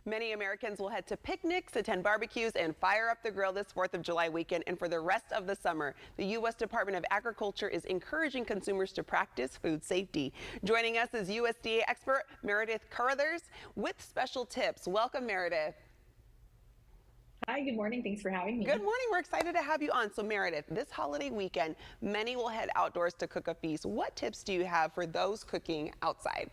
Many Americans will head to picnics, attend barbecues, and fire up the grill this 4th of July weekend and for the rest of the summer. The U.S. Department of Agriculture is encouraging consumers to practice food safety. Joining us is USDA expert Meredith Carruthers with special tips. Welcome, Meredith. Hi, good morning. Thanks for having me. Good morning. We're excited to have you on. So, Meredith, this holiday weekend, many will head outdoors to cook a feast. What tips do you have for those cooking outside?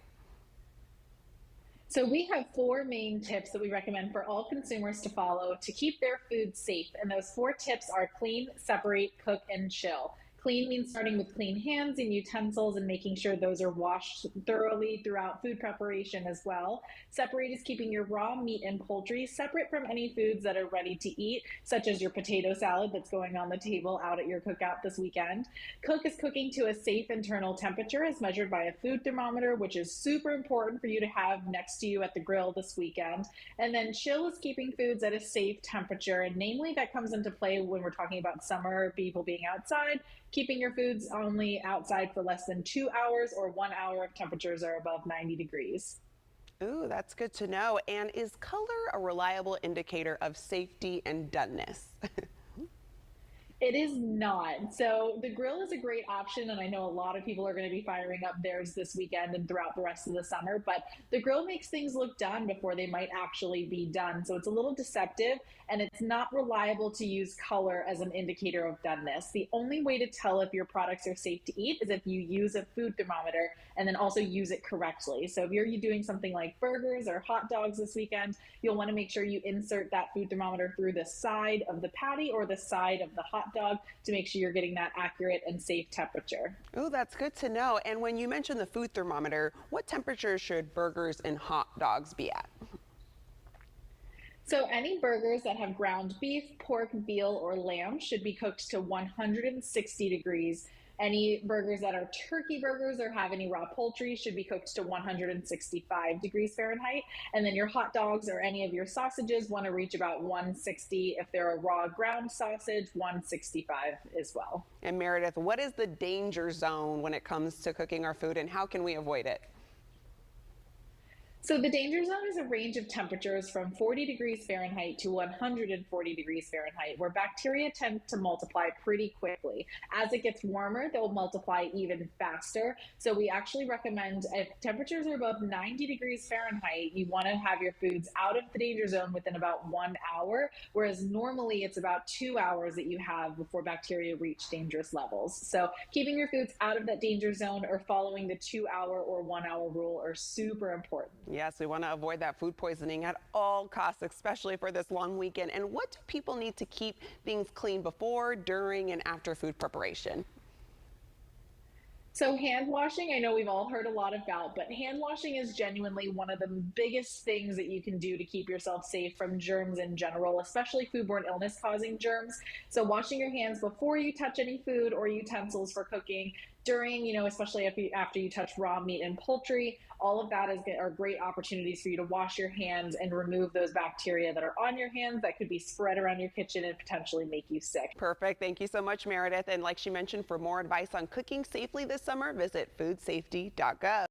So we have four main tips that we recommend for all consumers to follow to keep their food safe. And those four tips are clean, separate, cook, and chill. Clean means starting with clean hands and utensils and making sure those are washed thoroughly throughout food preparation as well. Separate is keeping your raw meat and poultry separate from any foods that are ready to eat, such as your potato salad that's going on the table out at your cookout this weekend. Cook is cooking to a safe internal temperature as measured by a food thermometer, which is super important for you to have next to you at the grill this weekend. And then chill is keeping foods at a safe temperature, and namely that comes into play when we're talking about summer, people being outside, keeping your foods only outside for less than 2 hours or 1 hour if temperatures are above 90 degrees. Ooh, that's good to know. And is color a reliable indicator of safety and doneness? It is not. So the grill is a great option, and I know a lot of people are going to be firing up theirs this weekend and throughout the rest of the summer, but the grill makes things look done before they might actually be done. So it's a little deceptive, and it's not reliable to use color as an indicator of doneness. The only way to tell if your products are safe to eat is if you use a food thermometer and then also use it correctly. So if you're doing something like burgers or hot dogs this weekend, you'll want to make sure you insert that food thermometer through the side of the patty or the side of the hot dog to make sure you're getting that accurate and safe temperature. Oh, that's good to know. And when you mentioned the food thermometer, what temperature should burgers and hot dogs be at? So any burgers that have ground beef, pork, veal, or lamb should be cooked to 160 degrees. Any burgers that are turkey burgers or have any raw poultry should be cooked to 165 degrees Fahrenheit. And then your hot dogs or any of your sausages want to reach about 160. If they're a raw ground sausage, 165 as well. And Meredith, what is the danger zone when it comes to cooking our food, and how can we avoid it? So the danger zone is a range of temperatures from 40 degrees Fahrenheit to 140 degrees Fahrenheit, where bacteria tend to multiply pretty quickly. As it gets warmer, they'll multiply even faster. So we actually recommend if temperatures are above 90 degrees Fahrenheit, you want to have your foods out of the danger zone within about 1 hour, whereas normally it's about 2 hours that you have before bacteria reach dangerous levels. So keeping your foods out of that danger zone or following the 2 hour or 1 hour rule are super important. Yes, we want to avoid that food poisoning at all costs, especially for this long weekend. And what do people need to keep things clean before, during, and after food preparation? So hand washing, I know we've all heard a lot about, but hand washing is genuinely one of the biggest things that you can do to keep yourself safe from germs in general, especially foodborne illness causing germs. So washing your hands before you touch any food or utensils for cooking, during, especially after you touch raw meat and poultry, all of that are great opportunities for you to wash your hands and remove those bacteria that are on your hands that could be spread around your kitchen and potentially make you sick. Perfect. Thank you so much, Meredith. And like she mentioned, for more advice on cooking safely this summer, visit foodsafety.gov.